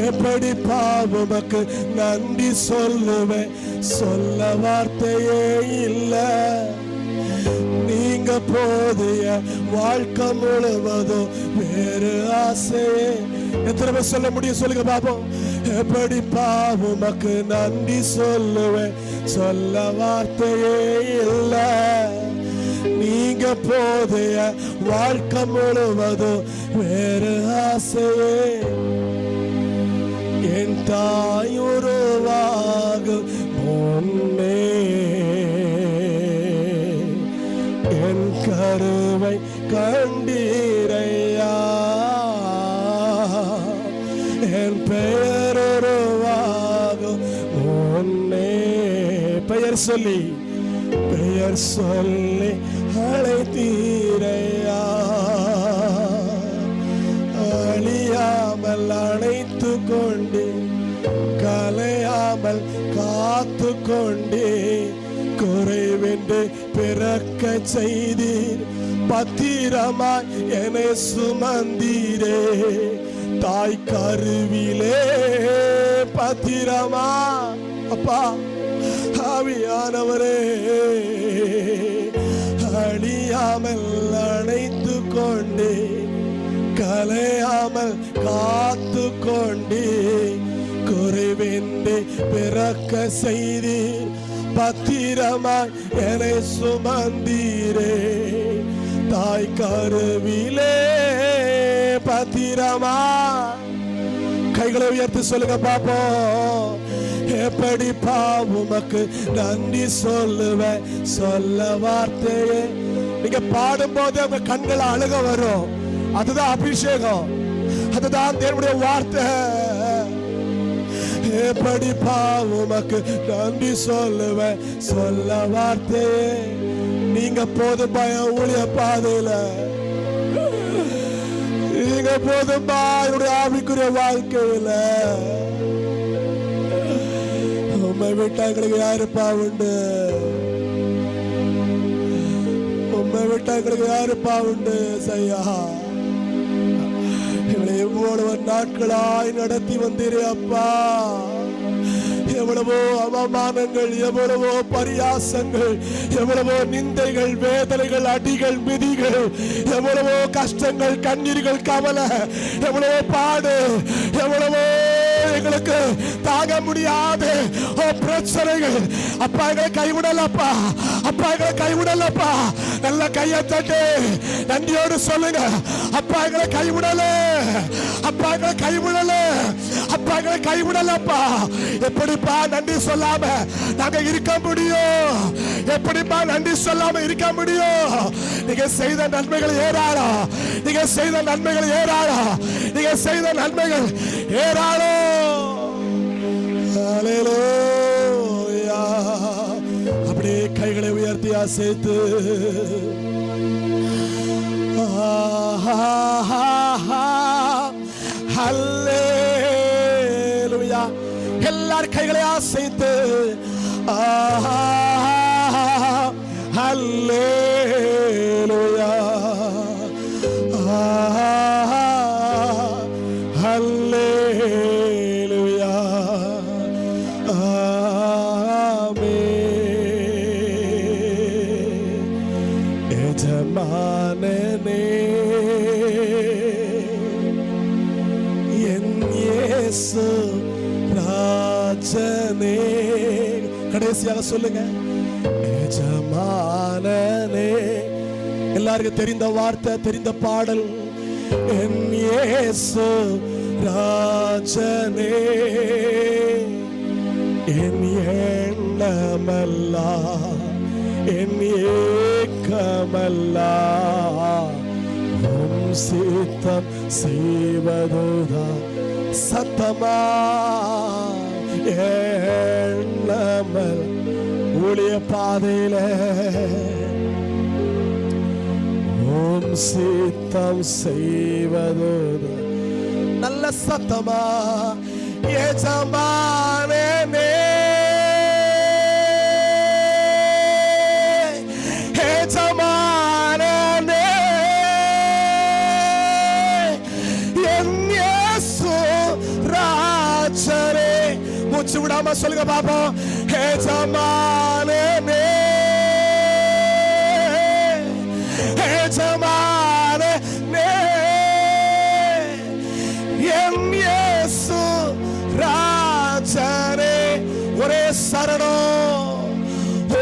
எப்படிப்பா உமக்கு நன்றி சொல்லுவேன், சொல்ல வார்த்தையே இல்லை. நீங்க போதிய வாழ்க்கை முழுவதும் வேறு ஆசையே. எத்தனை பேர் சொல்ல முடியும் சொல்லுங்க பாப்போம். எப்படிப்பா உமக்கு நன்றி சொல்லுவேன், சொல்ல வார்த்தையே இல்லை. நீங்க போதிய வாழ்க்கை முழுவதும் வேறு ஆசையே. என் தாயுருவாகும் முன்னே என் கருவை கண்டீரையா. என் பெயர் உருவாகும் முன்னே பெயர் சொல்லி அழைத்தீரையா. அழியாமல் அணைத்து கொண்டே, கலையாமல் காத்து கொண்டே, குறைவென்று பிறக்க செய்தீர். பத்திரமாய் என்னை சுமந்தீரே, தாய் கருவிலே பத்திரமா. அப்பா ஆவியானவரே, அழியாமல் அணைத்து கொண்டே, கலையாமல் காத்து கொண்டே, குறைவென்று பிறக்க செய்தீர். பத்திரமாய் என்னை சுமந்தீரே, தாய் கருவிலே பத்திரமா. கைகளை உயர்த்தி சொல்லுங்க பாப்போம். எப்படிப்பா உமக்கு நன்றி சொல்லுவேன், சொல்ல வார்த்தையே. நீங்க பாடும் போது உங்க கண்கள் அழுக வரும். அதுதான் அபிஷேகம், அதுதான் தேவனுடைய வார்த்தை. எப்படிப்பா உமக்கு நன்றி சொல்லுவேன், சொல்ல வார்த்தையே. நீங்க போதும் பயம் ஊழிய பாதையில, நீங்க போதும் என்னுடைய ஆவிக்குரிய வாழ்க்கையில. உண்மை விட்டா எங்களுக்கு யாருப்பா உண்டு, உண்மை விட்டா எங்களுக்கு யாருப்பா உண்டு செய்யா. எங்களை எவ்வளவு நாட்களாய் நடத்தி வந்தீரே அப்பா. எவ்வளவோ அவமானங்கள், எவ்வளவோ பரியாசங்கள், எவ்வளவோ நிந்தைகள், வேதனைகள், அடிகள், மிதிகள், எவ்வளவோ கஷ்டங்கள், கண்ணீர்கள், கவலை, எவ்வளவோ பாடு, எவ்வளவோ எங்களுக்கு தாங்க முடியாத பிரச்சனைகள். அப்பா எங்களை கைவிடலப்பா, அப்பா எங்களை கைவிடலப்பா. நல்ல கையை தட்டு நன்றியோடு சொல்லுங்க. அப்பா எங்களை கைவிடல, அப்பா எங்களை கைவிடல, அப்பா எங்களை கைவிடலப்பா. எப்படிப்பா நன்றி சொல்லாம நாங்க இருக்க முடியும்? எப்படிப்பா நன்றி சொல்லாம இருக்க முடியும்? நீங்க செய்த நன்மைகள் ஏராளம், நீங்க செய்த நன்மைகள் ஏராளம், நீங்க செய்த நன்மைகள் ஏராளம். ஹல்லேலூயா. அப்படியே கைகளை உயர்த்தி அசைத்து ஹல்லேலூயா. எல்லார் கைகளை அசைத்து ஹல்லேலூயா, ஹல்லேலூயா, ஆமென். எஜமானனே என் இயேசு ராஜனே. கடைசியாக சொல்லுங்க, எஜமானனே. எல்லாருக்கும் தெரிந்த வார்த்தை, தெரிந்த பாடல். என் இயேசு ராஜனே, என் எண்ணமெல்லாம், என் ஏக்கமெல்லாம் உம் சித்தம் செய்வதுதான் சத்தமா. எண்ணமல் ஊழிய பாதையில உம் சித்தம் செய்வதுதான் நல்ல சத்தமா. எஜமானனே, எஜமானனே, என் இயேசு ராஜனே, சத்தமா சொல்லுங்க பாப்போம். எஜமானே எஜமானே என் இயேசு ராஜனே. ஒரே சரணம்,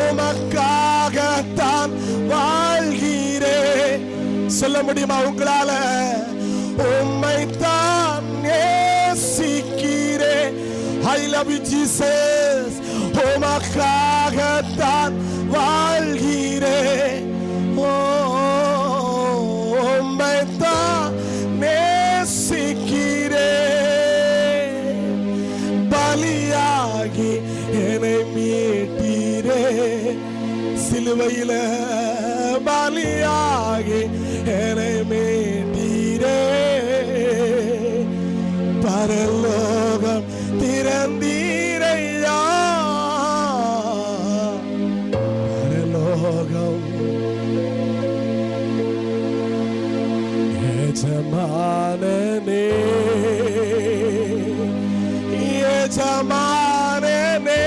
உமக்காகத்தான் வாழ்கிறேன். சொல்ல முடியுமா உங்களால? உம்மைத்தான் நேசிக்கிறேன். I love you Jesus. உமக்காகத்தான் வாழ்கிறேன். உம்மைத்தான் நேசிக்கிறேன். பலியாகி என்னை மீட்டீரே. சிலுவையில பலியாகி என்னை மீட்டீரே. பரலோகம் திறந்தீரையா. பரலோகம். எஜமானனே எஜமானனே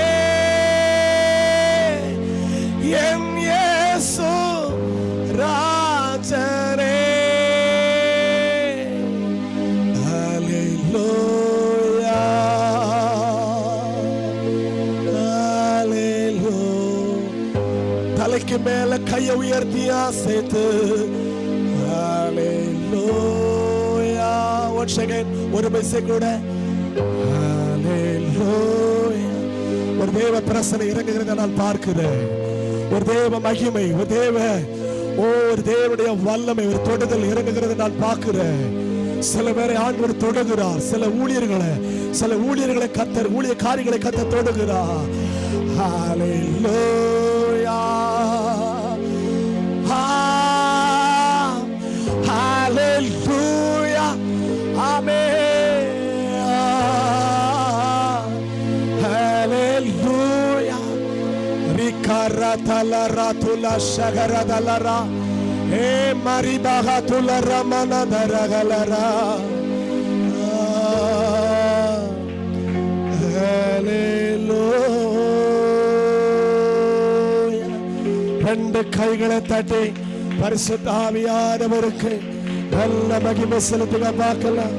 என் இயேசு ராஜனே. ஹல்லேலூயா ஹல்லேலூயா. தலைக்கு மேல கையை உயர்த்தி ஆசைத்து ஹல்லேலூயா. once again ஒரு மெசேஜ் கூட ஹல்லேலூயா. ஒரு தேவ பிரசன்னம் இறங்குகிறத நான் பார்க்கிறேன். ஒரு தேவ மகிமை, ஒரு தேவனுடைய வல்லமை, ஒரு தொடுதல் இறங்குகிறத நான் பார்க்கிறேன். சில பேரை ஆண்டவர் தொடுகிறார். சில ஊழியர்களை கர்த்தர், ஊழியக்காரிகளை கர்த்தர் தொடுகிறார். ஹல்லேலூயா ஹல்லேலூயா ஆமென் ஹல்லேலூயா. ரிகரதல ரதுல ஷகரதலரா ஏ மரிபகதுல ரமனதரகலரா. ஹல்லேலூயா. ரெண்டு கைகளை தட்டி பரிசுத்த ஆவியானவருக்கு நல்ல மகிமை செலுத்துங்க பார்க்கலாம்.